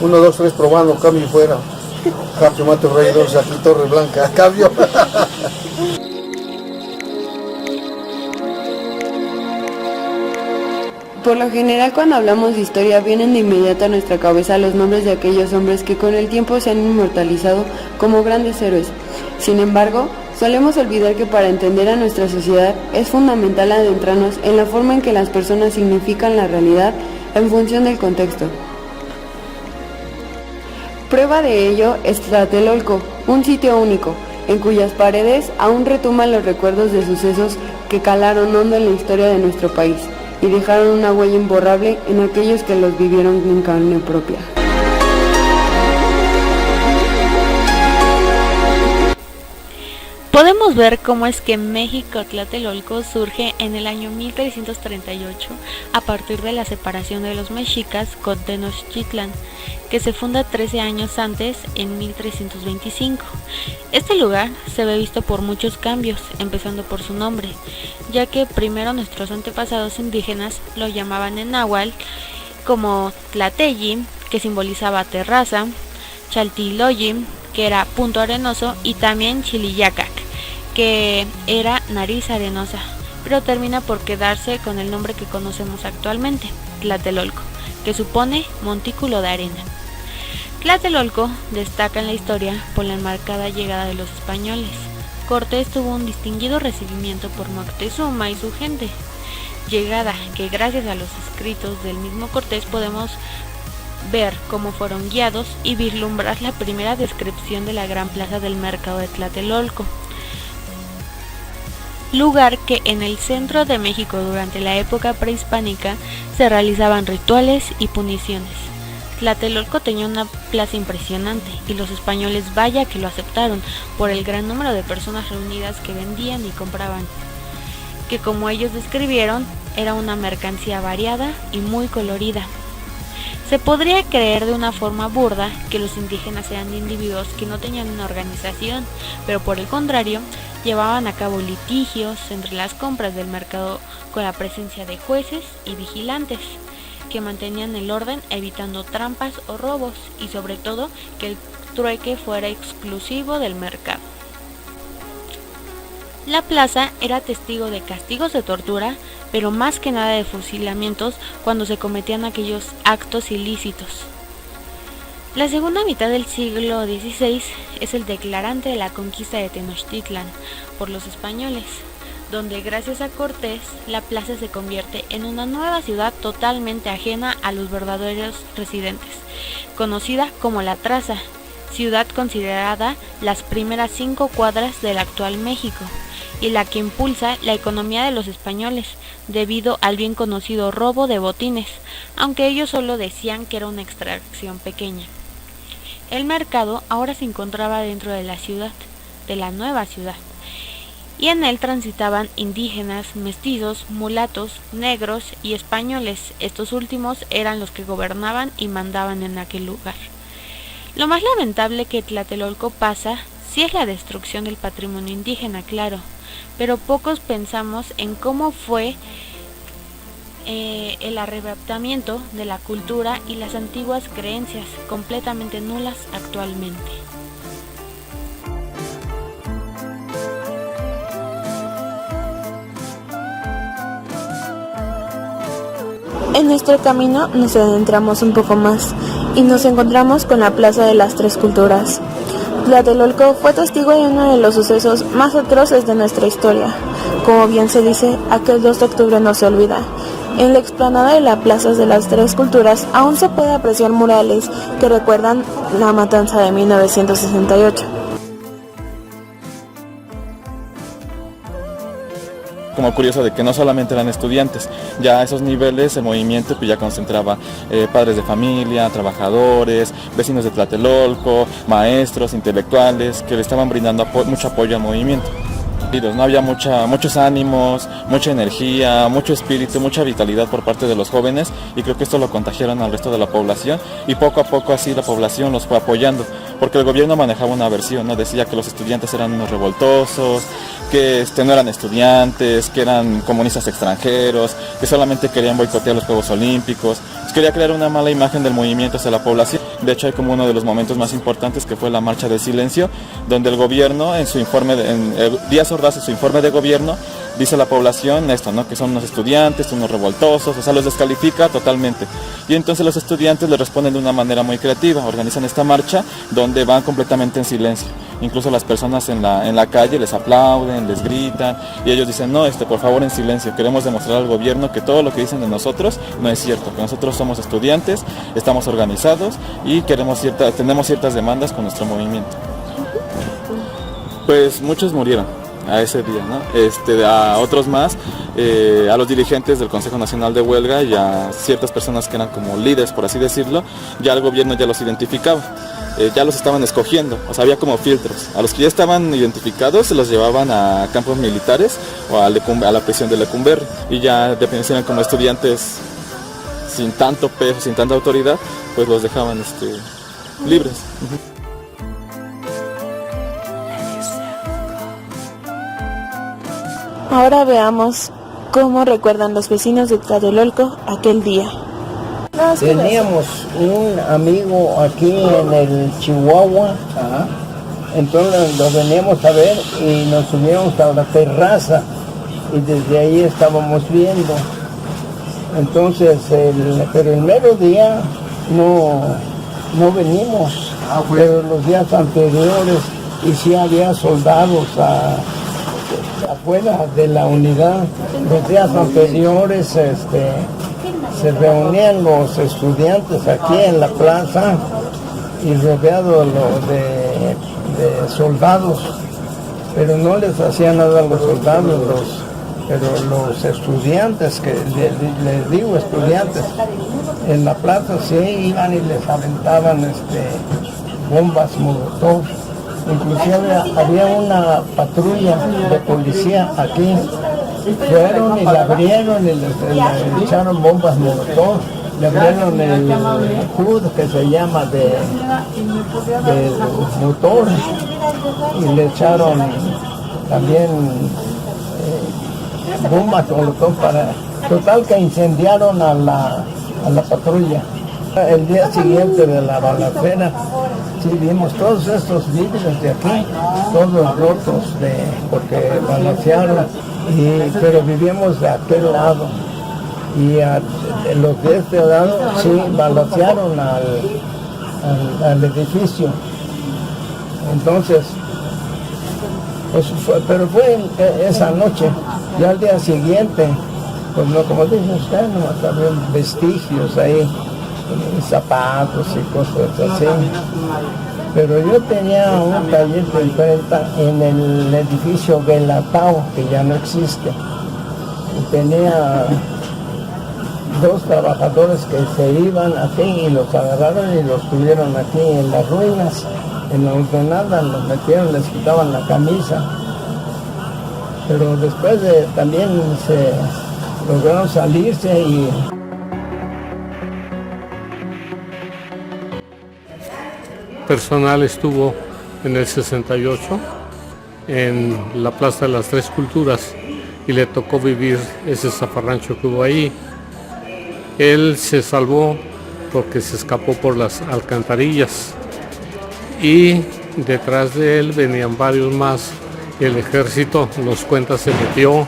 1, 2, 3, probando, cambio y fuera. Cambio, Mate Rey 2, aquí Torre Blanca, cambio. Por lo general, cuando hablamos de historia, vienen de inmediato a nuestra cabeza los nombres de aquellos hombres que con el tiempo se han inmortalizado como grandes héroes. Sin embargo, solemos olvidar que para entender a nuestra sociedad es fundamental adentrarnos en la forma en que las personas significan la realidad en función del contexto. Prueba de ello es Tlatelolco, un sitio único, en cuyas paredes aún retumban los recuerdos de sucesos que calaron hondo en la historia de nuestro país y dejaron una huella imborrable en aquellos que los vivieron en carne propia. Podemos ver cómo es que México Tlatelolco surge en el año 1338 a partir de la separación de los mexicas con Tenochtitlan, que se funda 13 años antes, en 1325. Este lugar se ve visto por muchos cambios, empezando por su nombre, ya que primero nuestros antepasados indígenas lo llamaban en náhuatl como Tlateyi, que simbolizaba terraza, Chaltiloyi, que era punto arenoso, y también Chiliyacac, que era nariz arenosa, pero termina por quedarse con el nombre que conocemos actualmente, Tlatelolco, que supone montículo de arena. Tlatelolco destaca en la historia por la enmarcada llegada de los españoles. Cortés tuvo un distinguido recibimiento por Moctezuma y su gente, llegada que gracias a los escritos del mismo Cortés podemos ver cómo fueron guiados y vislumbrar la primera descripción de la gran plaza del mercado de Tlatelolco, lugar que en el centro de México durante la época prehispánica se realizaban rituales y puniciones. Tlatelolco tenía una plaza impresionante y los españoles vaya que lo aceptaron por el gran número de personas reunidas que vendían y compraban, que como ellos describieron era una mercancía variada y muy colorida. Se podría creer de una forma burda que los indígenas eran individuos que no tenían una organización, pero por el contrario, llevaban a cabo litigios entre las compras del mercado con la presencia de jueces y vigilantes, que mantenían el orden evitando trampas o robos y sobre todo que el trueque fuera exclusivo del mercado. La plaza era testigo de castigos de tortura, pero más que nada de fusilamientos cuando se cometían aquellos actos ilícitos. La segunda mitad del siglo XVI es el declarante de la conquista de Tenochtitlan por los españoles, donde gracias a Cortés la plaza se convierte en una nueva ciudad totalmente ajena a los verdaderos residentes, conocida como La Traza, ciudad considerada las primeras 5 cuadras del actual México, y la que impulsa la economía de los españoles debido al bien conocido robo de botines, aunque ellos solo decían que era una extracción pequeña. El mercado ahora se encontraba dentro de la ciudad, de la nueva ciudad, y en él transitaban indígenas, mestizos, mulatos, negros y españoles. Estos últimos eran los que gobernaban y mandaban en aquel lugar. Lo más lamentable que Tlatelolco pasa sí es la destrucción del patrimonio indígena, claro, pero pocos pensamos en cómo fue el arrebatamiento de la cultura y las antiguas creencias, completamente nulas actualmente. En nuestro camino nos adentramos un poco más y nos encontramos con la Plaza de las Tres Culturas. Tlatelolco fue testigo de uno de los sucesos más atroces de nuestra historia. Como bien se dice, aquel 2 de octubre no se olvida. En la explanada de la Plaza de las Tres Culturas aún se puede apreciar murales que recuerdan la matanza de 1968. Como curioso de que no solamente eran estudiantes, ya a esos niveles el movimiento pues ya concentraba padres de familia, trabajadores, vecinos de Tlatelolco, maestros, intelectuales, que le estaban brindando mucho apoyo al movimiento. No había muchos ánimos, mucha energía, mucho espíritu, mucha vitalidad por parte de los jóvenes, y creo que esto lo contagiaron al resto de la población y poco a poco así la población los fue apoyando. porque el gobierno manejaba una versión, ¿no? Decía que los estudiantes eran unos revoltosos, que no eran estudiantes, que eran comunistas extranjeros, que solamente querían boicotear los Juegos Olímpicos. Quería crear una mala imagen del movimiento hacia la población. De hecho, hay como uno de los momentos más importantes que fue la Marcha del Silencio, donde el gobierno, en su informe, Díaz Ordaz, en su informe de gobierno, dice a la población esto, ¿no? Que son unos estudiantes, unos revoltosos, o sea, los descalifica totalmente. Y entonces los estudiantes le responden de una manera muy creativa, organizan esta marcha donde van completamente en silencio. Incluso las personas en la calle les aplauden, les gritan, y ellos dicen, no, por favor en silencio, queremos demostrar al gobierno que todo lo que dicen de nosotros no es cierto, que nosotros somos estudiantes, estamos organizados y tenemos ciertas demandas con nuestro movimiento. Pues muchos murieron a ese día, ¿no? A otros más, a los dirigentes del Consejo Nacional de Huelga y a ciertas personas que eran como líderes, por así decirlo, ya el gobierno ya los identificaba. Ya los estaban escogiendo, o sea, había como filtros. A los que ya estaban identificados se los llevaban a campos militares o a la prisión de Lecumberri, y ya dependiendo si eran como estudiantes sin tanto peso, sin tanta autoridad, pues los dejaban libres. Ahora veamos cómo recuerdan los vecinos de Tlatelolco aquel día. Teníamos un amigo aquí en el Chihuahua, entonces lo veníamos a ver y nos subíamos a la terraza y desde ahí estábamos viendo. Entonces, pero el mero día no venimos, pero los días anteriores y sí había soldados afuera de la unidad. Los días anteriores se reunían los estudiantes aquí en la plaza y rodeados de soldados, pero no les hacían nada a los soldados, pero los estudiantes, que les digo estudiantes, en la plaza sí iban y les aventaban bombas molotov. Inclusive había una patrulla de policía aquí, fueron y la abrieron y le echaron bombas molotov, le abrieron el hood que se llama del motor y le echaron también bombas molotov total que incendiaron a la patrulla. El día siguiente de la balacera, sí vimos todos estos vidrios de aquí, todos rotos porque balacearon, pero vivíamos de aquel lado. Y los de este lado sí balacearon al edificio. Entonces, pues pero fue esa noche. Ya al día siguiente, pues no, como dice usted, no había vestigios ahí, zapatos y cosas así. Pero yo tenía un taller de imprenta en el edificio Guelatao, que ya no existe. Y tenía 2 trabajadores que se iban aquí y los agarraron y los tuvieron aquí en las ruinas, en la ordenada, los metieron, les quitaban la camisa. Pero después también se lograron salirse y... Personal estuvo en el 68 en la Plaza de las Tres Culturas y le tocó vivir ese zafarrancho que hubo ahí. Él se salvó porque se escapó por las alcantarillas y detrás de él venían varios más. El ejército, nos cuenta, se metió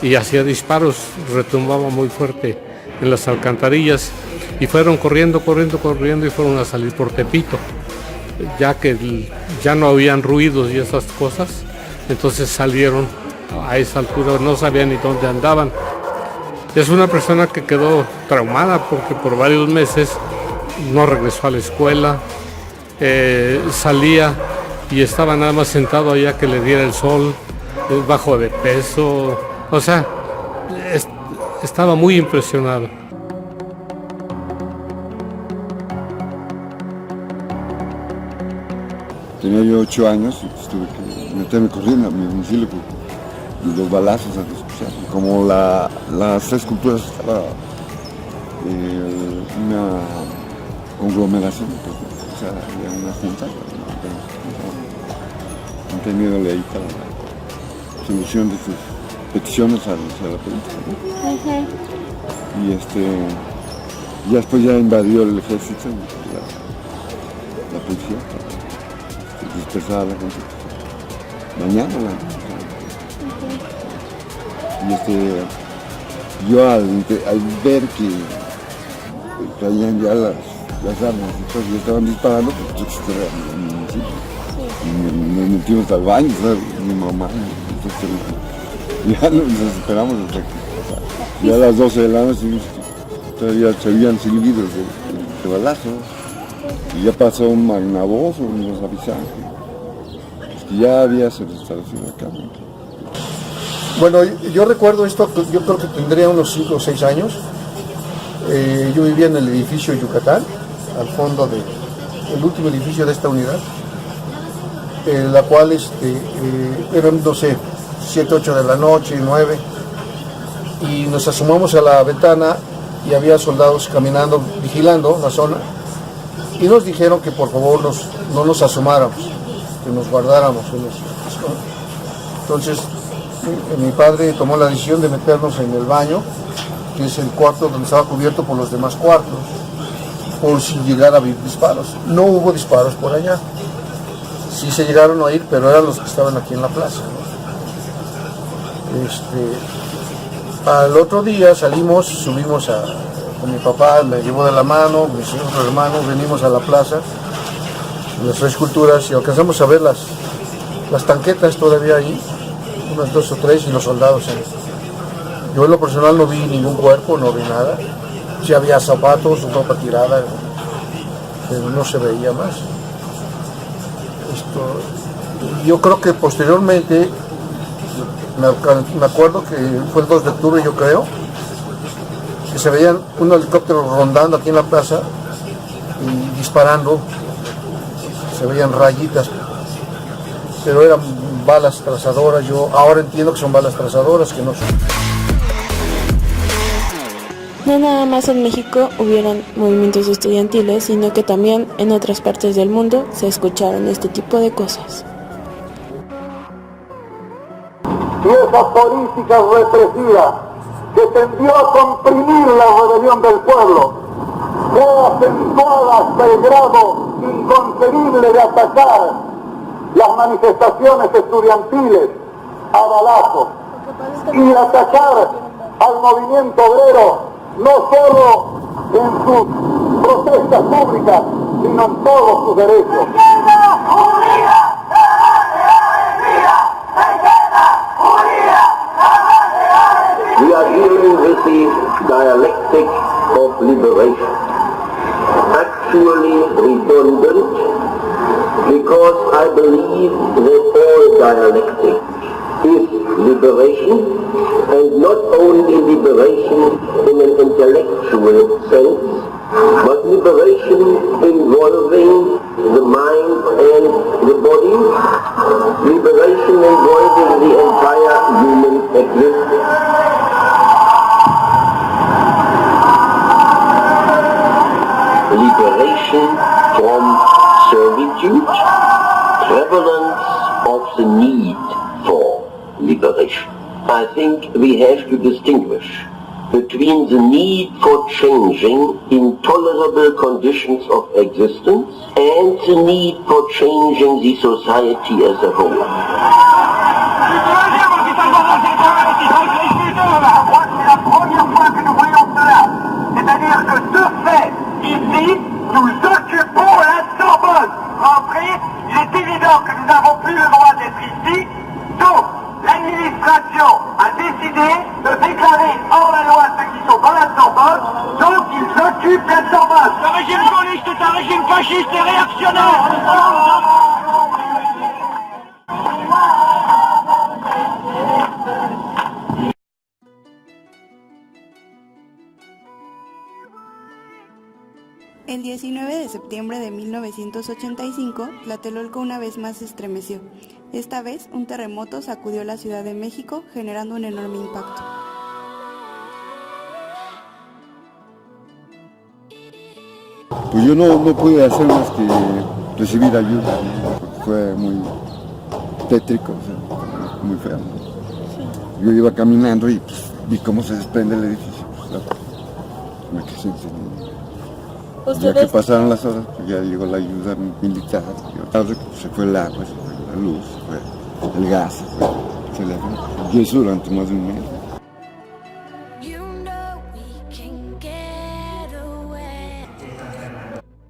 y hacía disparos, retumbaba muy fuerte en las alcantarillas y fueron corriendo y fueron a salir por Tepito. Ya que ya no habían ruidos y esas cosas, entonces salieron a esa altura, no sabían ni dónde andaban. Es una persona que quedó traumada porque por varios meses no regresó a la escuela, salía y estaba nada más sentado allá que le diera el sol, bajo de peso, o sea, estaba muy impresionado. Tenía yo 8 años y pues tuve que meterme corriendo a mi domicilio por los balazos al escuchar. Como las Tres Culturas estaba una conglomeración, pues, o sea, había una junta manteniéndole ahí para la solución de sus peticiones a la política, ¿no? Y ya después ya invadió el ejército, la policía, para dispersar a la gente, dañándola, ¿no? Y yo al ver que traían ya las armas y todo, y estaban disparando, pues yo estaba en el municipio. Y nos metimos al baño, ¿sabes? Mi mamá, entonces ya nos esperamos hasta que ya a las 12 de la noche todavía se habían silbidos de balazo. Y ya pasó un magnavoz, nos avisaron que ya había se restauración acá, ¿no? Bueno, yo recuerdo esto, yo creo que tendría unos 5 o 6 años. Yo vivía en el edificio Yucatán, al fondo del último edificio de esta unidad, la cual eran, no sé, 7, 8 de la noche, 9, y nos asomamos a la ventana y había soldados caminando, vigilando la zona, y nos dijeron que por favor no nos asomáramos, que nos guardáramos. Entonces, mi padre tomó la decisión de meternos en el baño, que es el cuarto donde estaba cubierto por los demás cuartos, por si llegara a haber disparos. No hubo disparos por allá. Sí se llegaron a oír, pero eran los que estaban aquí en la plaza, ¿no? Al otro día salimos, subimos con mi papá, me llevó de la mano, mis otros hermanos, venimos a la plaza, las tres culturas, y alcanzamos a ver las tanquetas todavía ahí, unas 2 o 3, y los soldados ahí. Yo en lo personal no vi ningún cuerpo, no vi nada. Sí había zapatos, ropa tirada, pero no se veía más. Yo creo que posteriormente, me acuerdo que fue el 2 de octubre, yo creo, que se veían un helicóptero rondando aquí en la plaza y disparando, se veían rayitas, pero eran balas trazadoras. Yo ahora entiendo que son balas trazadoras, que no son. No nada más en México hubieron movimientos estudiantiles, sino que también en otras partes del mundo se escucharon este tipo de cosas. Y esa política represiva que tendió a comprimir la rebelión del pueblo fue acentuada hasta el grado inconcebible de atacar las manifestaciones estudiantiles a balazos y atacar al movimiento obrero no solo en sus protestas públicas, sino en todos sus derechos. We are dealing with the dialectic of liberation, actually redundant, because I believe that all dialectic is liberation, and not only liberation in an intellectual sense, but liberation involving the mind and the body, liberation involving the entire human existence. Liberation from servitude, prevalence of the need for liberation. I think we have to distinguish between the need for changing intolerable conditions of existence and the need for changing the society as a whole. C'est-à-dire que de fait, ici, nous occupons la Sorbonne. Ensuite, il est évident que nous n'avons plus le droit d'être ici, donc l'administration a décidé de déclarer hors la loi ceux qui sont dans la Sorbonne, donc ils occupent la Sorbonne. Le régime gaulliste est un régime fasciste et réactionnaire. El 19 de septiembre de 1985, Tlatelolco una vez más se estremeció. Esta vez, un terremoto sacudió la Ciudad de México, generando un enorme impacto. Pues yo no pude hacer más que recibir ayuda, ¿no? Porque fue muy tétrico, o sea, muy feo, ¿no? Yo iba caminando y pues, vi cómo se desprende el edificio, pues, me quedé encendido. Ya que pasaron las horas, pues, ya llegó la ayuda militar, y se fue el agua, se fue la luz, se fue el gas, se fue el teléfono, y eso durante más de un mes.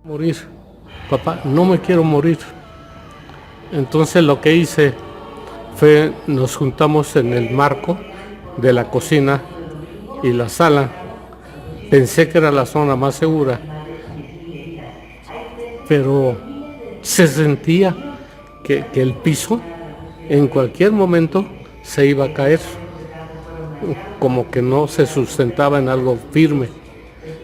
Morir, papá, no me quiero morir. Entonces lo que hice fue, nos juntamos en el marco de la cocina y la sala. Pensé que era la zona más segura, pero se sentía que el piso en cualquier momento se iba a caer, como que no se sustentaba en algo firme.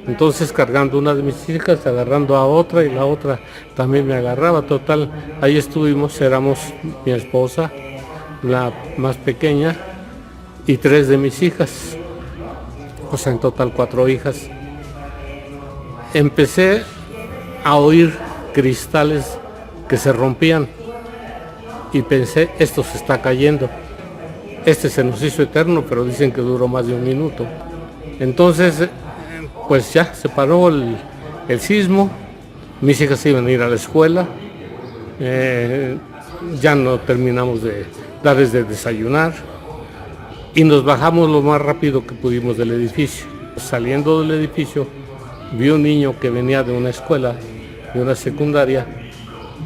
Entonces cargando una de mis hijas, agarrando a otra y la otra también me agarraba. Total, ahí estuvimos, éramos mi esposa, la más pequeña, y 3 de mis hijas, o sea, en total 4 hijas. Empecé a oír cristales que se rompían y pensé, esto se está cayendo. Este se nos hizo eterno, pero dicen que duró más de 1 minuto. Entonces, pues ya se paró el sismo, mis hijas iban a ir a la escuela, ya no terminamos de darles de desayunar y nos bajamos lo más rápido que pudimos del edificio. Saliendo del edificio, vi un niño que venía de una escuela, de una secundaria,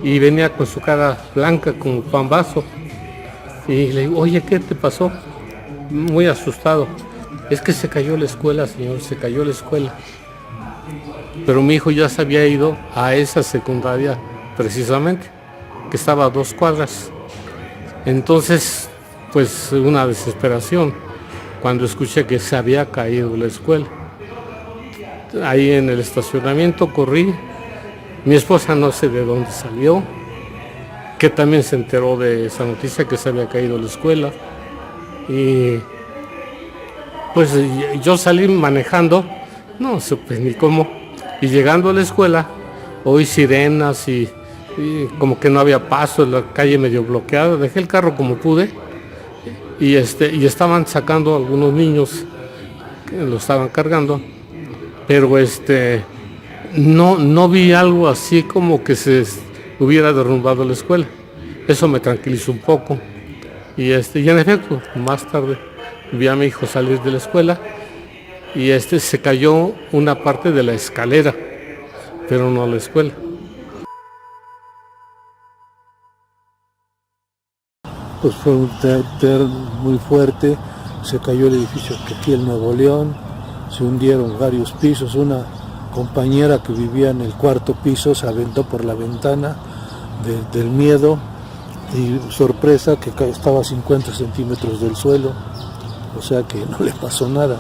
y venía con su cara blanca como pan vaso. Y le digo, oye, ¿qué te pasó? Muy asustado. Es que se cayó la escuela, señor, se cayó la escuela. Pero mi hijo ya se había ido a esa secundaria precisamente, que estaba a 2 cuadras. Entonces, pues una desesperación cuando escuché que se había caído la escuela. Ahí en el estacionamiento corrí. Mi esposa no sé de dónde salió, que también se enteró de esa noticia que se había caído la escuela. Y pues yo salí manejando, no supe ni cómo, y llegando a la escuela oí sirenas y como que no había paso, la calle medio bloqueada. Dejé el carro como pude y estaban sacando a algunos niños que lo estaban cargando, pero no vi algo así como que se hubiera derrumbado la escuela. Eso me tranquilizó un poco y en efecto más tarde vi a mi hijo salir de la escuela y se cayó una parte de la escalera, pero no la escuela. Pues fue un terremoto muy fuerte, se cayó el edificio aquí en Nuevo León, se hundieron varios pisos. Una compañera que vivía en el 4º piso se aventó por la ventana del miedo y sorpresa que estaba a 50 centímetros del suelo, o sea que no le pasó nada,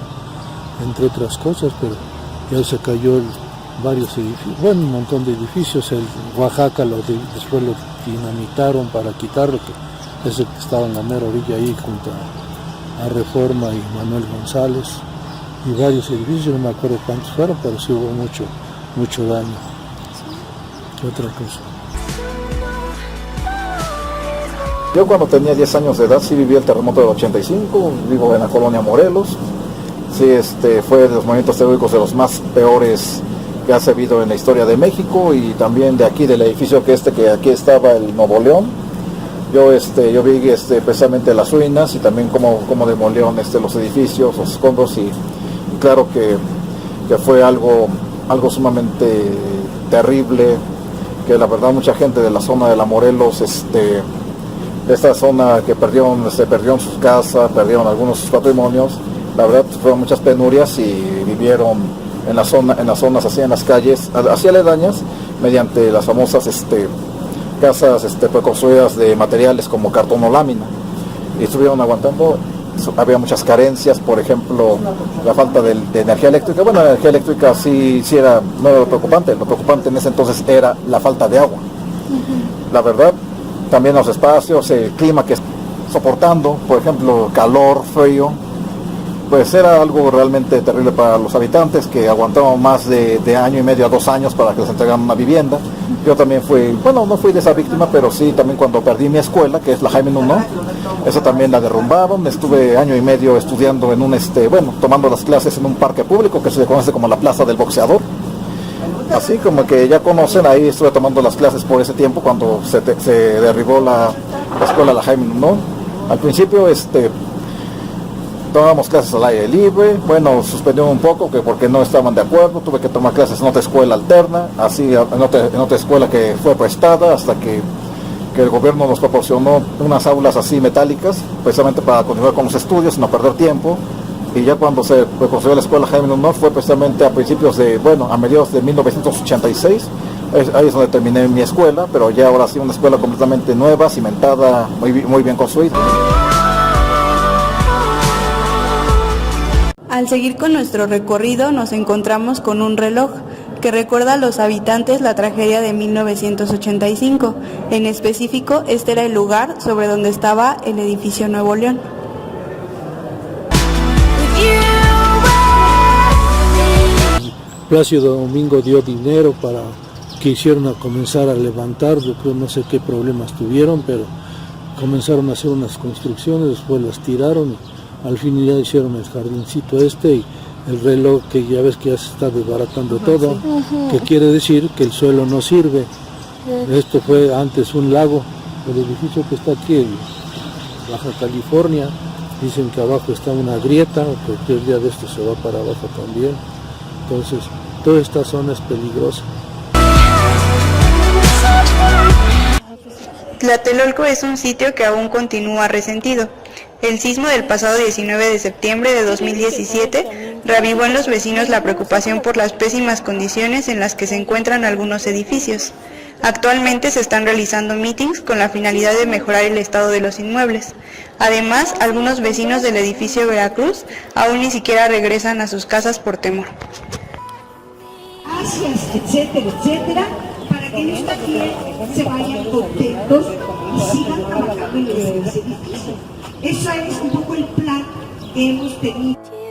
entre otras cosas, pero ya se cayó varios edificios, bueno, un montón de edificios. El Oaxaca después lo dinamitaron para quitarlo, que ese que estaba en la mera orilla ahí junto a Reforma y Manuel González, y varios edificios, no me acuerdo cuántos fueron, pero sí hubo mucho daño. ¿Qué otra cosa? Yo cuando tenía 10 años de edad sí viví el terremoto del 85, vivo en la colonia Morelos. Sí, fue de los movimientos telúricos de los más peores que ha habido en la historia de México, y también de aquí, del edificio que aquí estaba el Nuevo León. Yo vi precisamente las ruinas y también cómo demolieron los edificios, los escombros, y claro que fue algo sumamente terrible, que la verdad mucha gente de la zona de la Morelos, esta zona que perdieron sus casas, perdieron algunos sus patrimonios, la verdad fueron muchas penurias y vivieron en las zonas así, en las calles, así aledañas, mediante las famosas casas construidas de materiales como cartón o lámina, y estuvieron aguantando. Había muchas carencias, por ejemplo, la falta de energía eléctrica. Bueno, la energía eléctrica no era lo preocupante en ese entonces era la falta de agua. La verdad, también los espacios, el clima que soportando, por ejemplo, calor, frío, pues era algo realmente terrible para los habitantes, que aguantaban más de año y medio a 2 años para que les entregaran una vivienda. Yo también fui, bueno, no fui de esa víctima, pero sí también cuando perdí mi escuela, que es la Jaime Nuno, esa también la derrumbaron. Estuve año y medio estudiando en un, tomando las clases en un parque público que se conoce como la Plaza del Boxeador. Así como que ya conocen, ahí estuve tomando las clases por ese tiempo cuando se derribó la escuela La Jaime Nuno. Al principio tomábamos clases al aire libre, bueno, suspendió un poco porque no estaban de acuerdo, tuve que tomar clases en otra escuela alterna, así en otra escuela que fue prestada hasta que el gobierno nos proporcionó unas aulas así metálicas, precisamente para continuar con los estudios, no perder tiempo. Y ya cuando se reconstruyó la escuela Jaime Nuno fue precisamente a mediados de 1986, ahí es donde terminé mi escuela, pero ya ahora sí una escuela completamente nueva, cimentada, muy bien construida. Al seguir con nuestro recorrido nos encontramos con un reloj que recuerda a los habitantes la tragedia de 1985. En específico, este era el lugar sobre donde estaba el edificio Nuevo León. Plácido Domingo dio dinero para que hicieran a comenzar a levantar, yo creo no sé qué problemas tuvieron, pero comenzaron a hacer unas construcciones, después las tiraron. Al fin ya hicieron el jardincito y el reloj que ya ves que ya se está desbaratando todo, que quiere decir que el suelo no sirve. Esto fue antes un lago, el edificio que está aquí en Baja California, dicen que abajo está una grieta, cualquier día de esto se va para abajo también. Entonces, toda esta zona es peligrosa. Tlatelolco es un sitio que aún continúa resentido. El sismo del pasado 19 de septiembre de 2017 reavivó en los vecinos la preocupación por las pésimas condiciones en las que se encuentran algunos edificios. Actualmente se están realizando mítines con la finalidad de mejorar el estado de los inmuebles. Además, algunos vecinos del edificio Veracruz aún ni siquiera regresan a sus casas por temor. Etcétera, etcétera, para que ellos también se vayan contentos y sigan trabajando en los edificios. Eso es un poco el plan que hemos tenido.